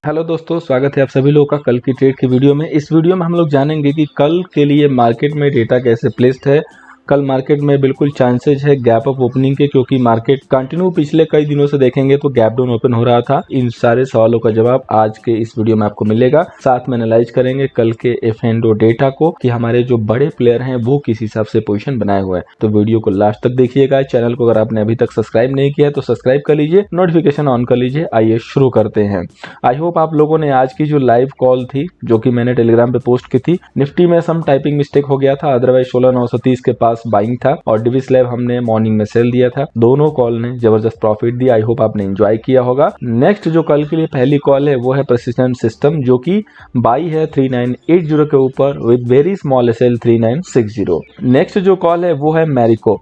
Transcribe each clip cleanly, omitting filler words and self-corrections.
Hello दोस्तों, स्वागत है आप सभी लोगों का कल की ट्रेड की वीडियो में। इस वीडियो में हम लोग जानेंगे कि कल के लिए मार्केट में डेटा कैसे प्लेस्ड है। कल मार्केट में बिल्कुल चांसेस है गैप अप ओपनिंग के, क्योंकि मार्केट कंटिन्यू पिछले कई दिनों से देखेंगे तो गैप डाउन ओपन हो रहा था। इन सारे सवालों का जवाब आज के इस वीडियो में आपको मिलेगा। साथ में एनालाइज करेंगे कल के एफ&ओ डेटा को कि हमारे जो बड़े प्लेयर हैं वो किस हिसाब से पोजीशन बनाए हुए हैं। तो वीडियो को लास्ट तक देखिएगा। चैनल को अगर आपने अभी तक सब्सक्राइब नहीं किया है तो सब्सक्राइब कर लीजिए, नोटिफिकेशन ऑन कर लीजिए। आइए शुरू करते हैं। आई होप आप लोगों ने आज की जो लाइव कॉल थी जो कि मैंने टेलीग्राम पे पोस्ट की थी, निफ्टी में सम टाइपिंग मिस्टेक हो गया था, अदरवाइज 16930 के पास बाइंग था और डिविसलैब हमने मॉर्निंग में सेल दिया था। दोनों कॉल ने जबरदस्त प्रॉफिट दिया। आई होप आपने एंजॉय किया होगा। नेक्स्ट जो कल के लिए पहली कॉल है वो है प्रेसिडेंट सिस्टम, जो कि बाई है 3980 के ऊपर with very small SL 3960। Next जो कॉल है वो है मैरिको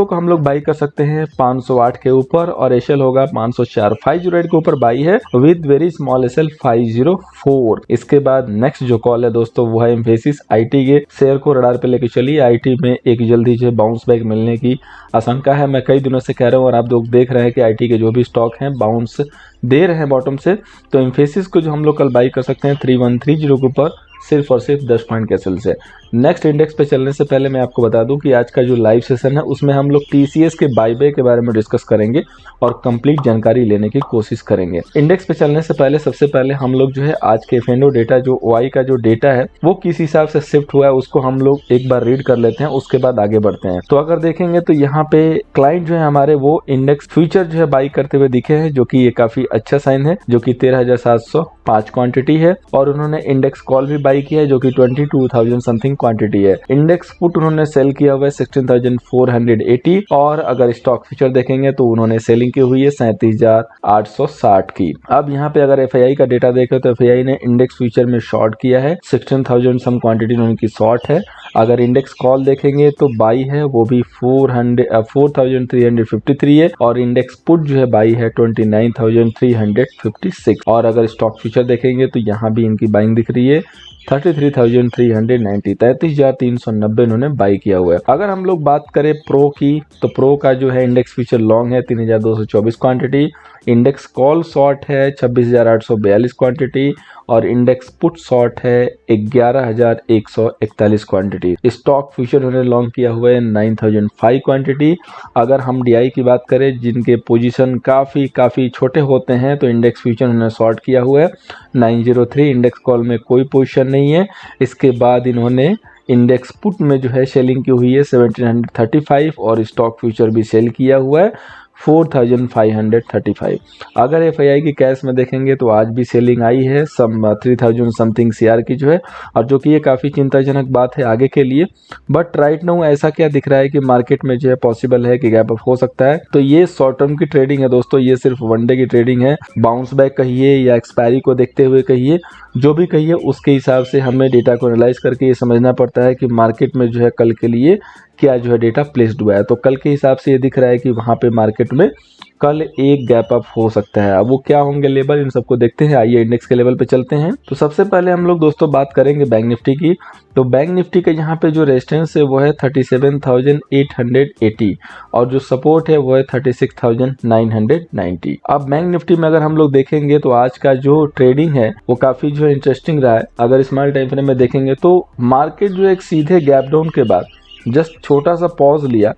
को हम लोग बाई कर सकते हैं 508 के ऊपर और एसएल होगा 504। 508 के ऊपर बाई है विद वेरी स्मॉल एसएल 504। इसके बाद नेक्स्ट जो कॉल है दोस्तों वो है एम्फेसिस आईटी के शेयर को रडार पे लेके चलिए। आईटी में एक जल्दी जो बाउंस बैक मिलने की आशंका है। मैं कई दिनों से कह रहा हूँ और आप लोग देख रहे हैं कि आईटी के जो भी स्टॉक हैं बाउंस दे रहे हैं बॉटम से। तो एम्फेसिस को जो हम लोग कल बाई कर सकते हैं 3130 के ऊपर सिर्फ और सिर्फ 10 पॉइंट के एसएल से। नेक्स्ट इंडेक्स पे चलने से पहले मैं आपको बता दूं कि आज का जो लाइव सेशन है उसमें हम लोग टीसीएस के बायबैक के बारे में डिस्कस करेंगे और कंप्लीट जानकारी लेने की कोशिश करेंगे। इंडेक्स पे चलने से पहले सबसे पहले हम लोग जो है आज के एफ&ओ डेटा जो ओआई का जो डेटा है वो किस हिसाब से शिफ्ट हुआ है उसको हम लोग एक बार रीड कर लेते हैं, उसके बाद आगे बढ़ते हैं। तो अगर देखेंगे तो यहाँ पे क्लाइंट जो है हमारे वो इंडेक्स फ्यूचर जो है बाई करते हुए दिखे हैं, जो कि ये काफी अच्छा साइन है, जो कि 13,705 क्वांटिटी है। और उन्होंने इंडेक्स कॉल भी बाई किया है जो कि 22,000 समथिंग क्वांटिटी है। इंडेक्स पुट उन्होंने सेल किया हुआ है 16,480 और अगर स्टॉक फ्यूचर देखेंगे तो उन्होंने सेलिंग की हुई है 37,860 की। अब यहाँ पे अगर एफआईआई का डेटा देखें तो एफआईआई ने इंडेक्स फ्यूचर में शॉर्ट किया है 16,000 सम क्वांटिटी उनकी शॉर्ट है। अगर इंडेक्स कॉल देखेंगे तो बाई है वो भी 4,353 है और इंडेक्स पुट जो है बाई है 29,356। और अगर स्टॉक फ्यूचर देखेंगे तो यहाँ भी इनकी बाइंग दिख रही है 33,390, 33,390 इन्होंने बाई किया हुआ है। अगर हम लोग बात करें प्रो की तो प्रो का जो है इंडेक्स फ्यूचर लॉन्ग है 3,224 क्वांटिटी, इंडेक्स कॉल शॉर्ट है 26,842 क्वांटिटी और इंडेक्स पुट शॉर्ट है 11,141 क्वांटिटी। स्टॉक फ्यूचर उन्होंने लॉन्ग किया हुआ है 9,005 क्वांटिटी। अगर हम डीआई की बात करें जिनके पोजीशन काफी छोटे होते हैं तो इंडेक्स फ्यूचर उन्होंने शॉर्ट किया हुआ है 903। इंडेक्स कॉल में कोई पोजीशन नहीं है। इसके बाद इन्होंने इंडेक्स पुट में जो है सेलिंग की हुई है 1735 और स्टॉक फ्यूचर भी सेल किया हुआ है 4,535। अगर एफआईआई की कैश में देखेंगे तो आज भी सेलिंग आई है 3,000 समथिंग सीआर की जो है, और जो कि ये काफ़ी चिंताजनक बात है आगे के लिए। बट राइट नाउ ऐसा क्या दिख रहा है कि मार्केट में जो है पॉसिबल है कि गैप अप हो सकता है। तो ये शॉर्ट टर्म की ट्रेडिंग है दोस्तों, ये सिर्फ वनडे की ट्रेडिंग है। बाउंस बैक कहिए या एक्सपायरी को देखते हुए कहिए, जो भी कहिए उसके हिसाब से हमें डेटा को एनालाइज करके ये समझना पड़ता है कि मार्केट में जो है कल के लिए क्या जो है डेटा प्लेस्ड हुआ है। तो कल के हिसाब से ये दिख रहा है कि वहाँ पे मार्केट में कल एक गैप अप हो सकता है। अब वो क्या होंगे लेवल, इन सबको देखते हैं। आइए इंडेक्स के लेवल पे चलते हैं। तो सबसे पहले हम लोग दोस्तों बात करेंगे बैंक निफ्टी की। तो बैंक निफ्टी का यहाँ पे जो रेजिस्टेंस है वो है 37,880 और जो सपोर्ट है वो है 36,990। अब बैंक निफ्टी में अगर हम लोग देखेंगे तो आज का जो ट्रेडिंग है वो काफी जो है इंटरेस्टिंग रहा है। अगर स्मॉल टाइम फ्रेम में देखेंगे तो मार्केट जो एक सीधे गैप डाउन के बाद जस्ट छोटा सा पॉज लिया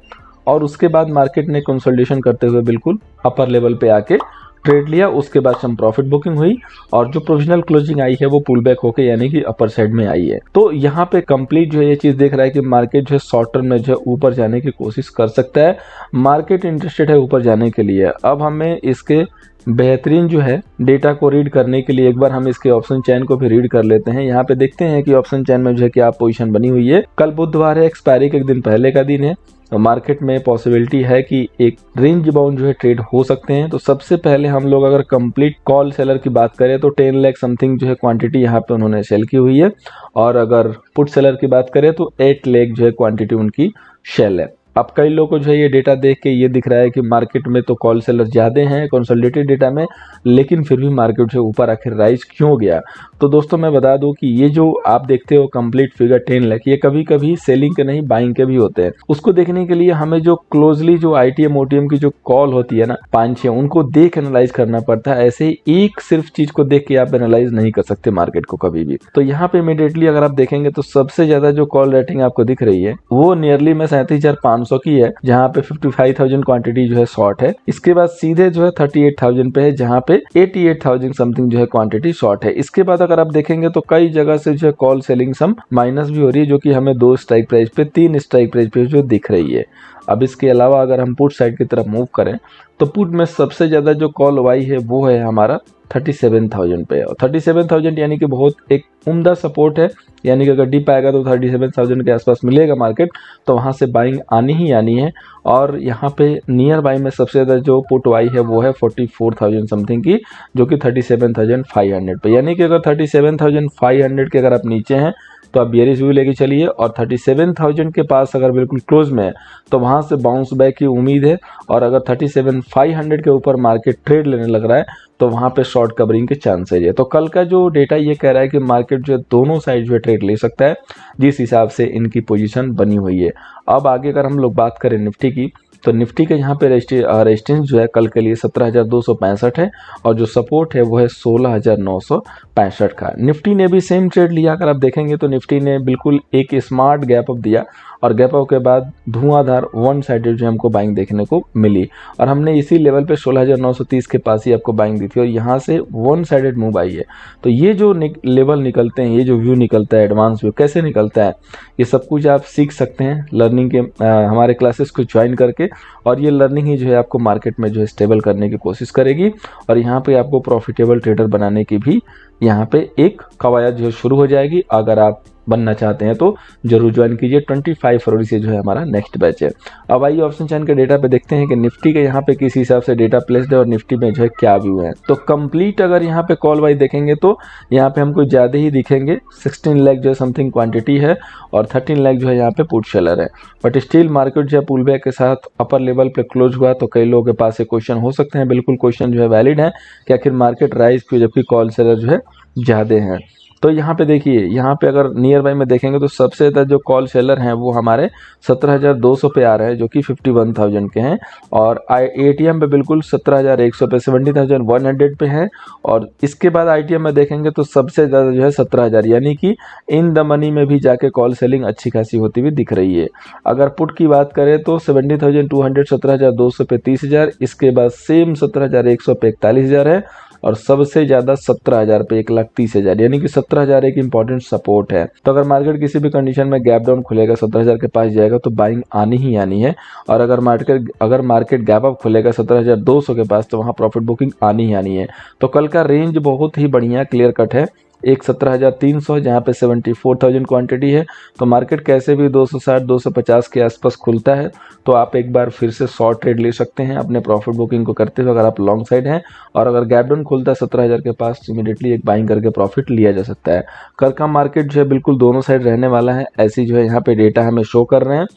और उसके बाद मार्केट ने कंसोलिडेशन करते हुए बिल्कुल अपर लेवल पे आके ट्रेड लिया। उसके बाद सम प्रॉफिट बुकिंग हुई और जो प्रोविजनल क्लोजिंग आई है वो पुल बैक होके यानी कि अपर साइड में आई है। तो यहाँ पे कंप्लीट जो है ये चीज देख रहा है कि मार्केट जो है शॉर्ट टर्म में जो है ऊपर जाने की कोशिश कर सकता है। मार्केट इंटरेस्टेड है ऊपर जाने के लिए। अब हमें इसके बेहतरीन जो है डेटा को रीड करने के लिए एक बार हम इसके ऑप्शन चैन को भी रीड कर लेते हैं। यहाँ पे देखते हैं कि ऑप्शन चैन में जो है क्या पोजीशन बनी हुई है। कल बुधवार है, एक्सपायरी के एक दिन पहले का दिन है। मार्केट में पॉसिबिलिटी है कि एक रेंज बाउंड जो है ट्रेड हो सकते हैं। तो सबसे पहले हम लोग अगर कंप्लीट कॉल सेलर की बात करें तो 10 लाख समथिंग जो है क्वांटिटी यहाँ पे उन्होंने सेल की हुई है और अगर पुट सेलर की बात करें तो 8 लाख जो है क्वांटिटी उनकी शेल है। अब कई लोगों को जो है ये डेटा देख के ये दिख रहा है कि मार्केट में तो कॉल सेलर ज़्यादा हैं कंसोलिडेटेड डेटा में, लेकिन फिर भी मार्केट जो ऊपर आखिर राइज क्यों गया। तो दोस्तों मैं बता दूं कि ये जो आप देखते हो कंप्लीट फिगर 10 लाख, ये कभी कभी सेलिंग के नहीं बाइंग के भी होते हैं। उसको देखने के लिए हमें जो क्लोजली जो आईटीएम ओटीएम की जो कॉल होती है ना 5-6, उनको देख एनालाइज करना पड़ता है। ऐसे ही एक सिर्फ चीज को देख के आप एनालाइज नहीं कर सकते मार्केट को कभी भी। तो यहाँ पे इमीडिएटली अगर आप देखेंगे तो सबसे ज्यादा जो कॉल रेटिंग आपको दिख रही है वो नियरली में 37,500 की है, जहाँ पे 55,000 क्वांटिटी जो है शॉर्ट है। इसके बाद सीधे जो है 38,000 पे है, जहाँ पे 88,000 समथिंग जो है क्वांटिटी शॉर्ट है। इसके बाद अगर आप देखेंगे तो कई जगह से जो है कॉल सेलिंग सम माइनस भी हो रही है, जो कि हमें 2 स्ट्राइक प्राइस पे 3 स्ट्राइक प्राइस पे जो दिख रही है। अब इसके अलावा अगर हम पुट साइड की तरफ मूव करें तो पुट में सबसे ज्यादा जो कॉल वाई है वो है हमारा 37,000 पे, और 37,000 यानी कि बहुत एक उम्दा सपोर्ट है। यानी कि अगर डिप आएगा तो 37,000 के आसपास मिलेगा मार्केट, तो वहां से बाइंग आनी ही आनी है। और यहाँ पे नियर बाई में सबसे ज्यादा जो पुट वाई है वो है 44,000 समथिंग की, जो कि 37,500 पे। यानी कि अगर 37,500 के अगर आप नीचे हैं तो आप बियरिश व्यू लेके चलिए, और 37,000 के पास अगर बिल्कुल क्लोज में है तो वहां से बाउंस बैक की उम्मीद है। और अगर 37,500 के ऊपर मार्केट ट्रेड लेने लग रहा है तो वहां पे शॉर्ट कवरिंग के चांसेज है। तो कल का जो डेटा ये कह रहा है कि मार्केट जो है दोनों साइड जो है ट्रेड ले सकता है, जिस हिसाब से इनकी पोजीशन बनी हुई है। अब आगे अगर हम लोग बात करें निफ्टी की, तो निफ्टी के यहाँ पे रेजिस्टेंस जो है कल के लिए 17,265 है, और जो सपोर्ट है वो है 16,965 का। निफ्टी ने भी सेम ट्रेड लिया। अगर आप देखेंगे तो निफ्टी ने बिल्कुल एक स्मार्ट गैप अप दिया, और गैप अप के बाद धुआंधार वन साइडेड जो हमको बाइंग देखने को मिली, और हमने इसी लेवल पे 16,930 के पास ही आपको बाइंग दी थी, और यहाँ से वन साइडेड मूव आई है। तो ये जो लेवल निकलते हैं, ये जो व्यू निकलता है, एडवांस व्यू कैसे निकलता है, ये सब कुछ आप सीख सकते हैं लर्निंग के हमारे क्लासेस को ज्वाइन करके। और ये लर्निंग ही जो है आपको मार्केट में जो है स्टेबल करने की कोशिश करेगी, और यहाँ पे आपको प्रॉफिटेबल ट्रेडर बनाने की भी यहाँ पे एक कवायद जो शुरू हो जाएगी। अगर आप बनना चाहते हैं तो जरूर ज्वाइन कीजिए। 25 फरवरी से जो है हमारा नेक्स्ट बैच है। अब आइए ऑप्शन चैन के डेटा पे देखते हैं कि निफ्टी के यहाँ पे किस हिसाब से डेटा प्लेस्ड है और निफ्टी में जो है क्या व्यू है। तो कंप्लीट अगर यहाँ पे कॉल वाइज देखेंगे तो यहाँ पे हमको ज्यादा ही दिखेंगे। 16 लाख जो है समथिंग क्वांटिटी है, और 13 लाख जो है यहाँ पे पुट सेलर है। बट स्टिल मार्केट जो है पुल बैक के साथ अपर लेवल पे क्लोज हुआ, तो कई लोगों के पास क्वेश्चन हो सकते हैं, बिल्कुल क्वेश्चन जो है वैलिड है कि आखिर मार्केट राइज क्यों जबकि कॉल सेलर जो है ज्यादा हैं। तो यहाँ पे देखिए, यहाँ पे अगर नियर बाई में देखेंगे तो सबसे ज़्यादा जो कॉल सेलर हैं वो हमारे 17,200 पे आ रहे हैं, जो कि 51,000 के हैं। और एटीएम पे बिल्कुल 17,100 पे, 70,100 पे हैं। और इसके बाद आईटीएम में देखेंगे तो सबसे ज़्यादा जो है 17,000, यानी कि इन द मनी में भी जाके कॉल सेलिंग अच्छी खासी होती हुई दिख रही है। अगर पुट की बात करें तो 70,200, 17,200 पे 30,000, इसके बाद सेम 17,100 पे 41,000 है, और सबसे ज्यादा 17,000 पे 1,30,000, यानी कि 17,000 एक इंपॉर्टेंट सपोर्ट है। तो अगर मार्केट किसी भी कंडीशन में गैप डाउन खुलेगा 17,000 के पास जाएगा तो बाइंग आनी ही आनी है। और अगर मार्केट गैप अप खुलेगा 17,200 के पास तो वहां प्रॉफिट बुकिंग आनी ही आनी है। तो कल का रेंज बहुत ही बढ़िया क्लियर कट है। एक 17,300 जहाँ पे 74,000 क्वांटिटी है। तो मार्केट कैसे भी 260 250 के आसपास खुलता है तो आप एक बार फिर से शॉर्ट ट्रेड ले सकते हैं अपने प्रॉफिट बुकिंग को करते हुए, अगर आप लॉन्ग साइड हैं। और अगर गैप डाउन खुलता है 17,000 के पास इमीडिएटली एक बाइंग करके प्रॉफिट लिया जा सकता है। कल का मार्केट जो है बिल्कुल दोनों साइड रहने वाला है, ऐसी जो है यहाँ पे डेटा हमें शो कर रहे हैं।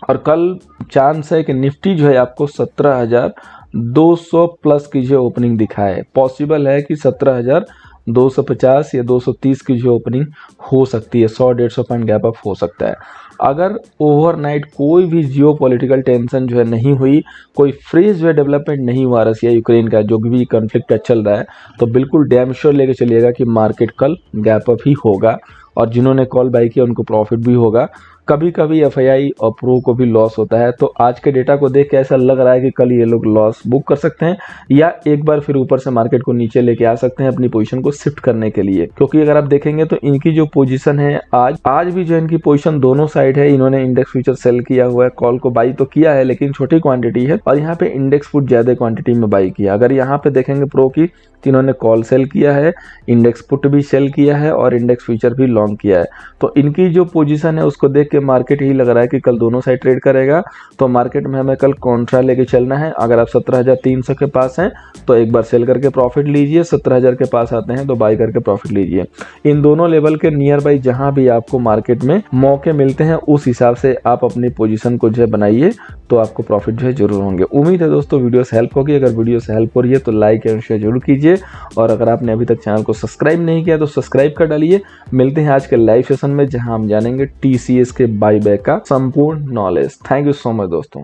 और कल चांस है कि निफ्टी जो है आपको 17,200 प्लस की जो ओपनिंग दिखाए। पॉसिबल है कि 17,250 या 230 की जो ओपनिंग हो सकती है, 100-150 पॉइंट गैप अप हो सकता है। अगर ओवरनाइट कोई भी जियो पॉलिटिकल टेंशन जो है नहीं हुई, कोई फ्रेश जो है डेवलपमेंट नहीं हुआ रसिया यूक्रेन का जो भी कॉन्फ्लिक्ट चल रहा है, तो बिल्कुल डैम श्योर लेके चलिएगा कि मार्केट कल गैप अप ही होगा। और जिन्होंने कॉल बाई किया उनको प्रॉफिट भी होगा। कभी कभी एफआईआई और प्रो को भी लॉस होता है। तो आज के डेटा को देख के ऐसा लग रहा है कि कल ये लोग लॉस बुक कर सकते हैं, या एक बार फिर ऊपर से मार्केट को नीचे लेके आ सकते हैं अपनी पोजीशन को शिफ्ट करने के लिए। क्योंकि अगर आप देखेंगे तो इनकी जो पोजीशन है आज भी जो इनकी पोजीशन दोनों साइड है। इन्होंने इंडेक्स फ्यूचर सेल किया हुआ है, कॉल को बाई तो किया है लेकिन छोटी क्वांटिटी है, और यहाँ पे इंडेक्स पुट ज्यादा क्वांटिटी में बाई किया। अगर यहाँ पे देखेंगे प्रो की, इन्होंने कॉल सेल किया है, इंडेक्स पुट भी सेल किया है और इंडेक्स फ्यूचर भी लॉन्ग किया है। तो इनकी जो पोजीशन है उसको देख के के मार्केट यही लग रहा है कि कल दोनों साइड ट्रेड करेगा, तो मार्केट में हमें कल कॉन्ट्रा लेके चलना है। अगर आप 17,300 के पास हैं तो एक बार सेल करके प्रॉफिट लीजिए, 17,000 के पास आते हैं तो बाई करके प्रॉफिट लीजिए। इन दोनों लेवल के नियर बाई जहां भी आपको मार्केट में मौके मिलते हैं उस हिसाब से आप अपनी पोजीशन को जो है बनाइए, तो आपको प्रॉफिट जो है जरूर होंगे। उम्मीद है दोस्तों वीडियो से हेल्प होगी। अगर वीडियो से हेल्प हो रही है तो लाइक एंड शेयर जरूर कीजिए, और अगर आपने अभी तक चैनल को सब्सक्राइब नहीं किया तो सब्सक्राइब कर डालिए। मिलते हैं आज के लाइव सेशन में जहां हम जानेंगे TCS के बाईबैक का संपूर्ण knowledge. Thank you so much दोस्तों।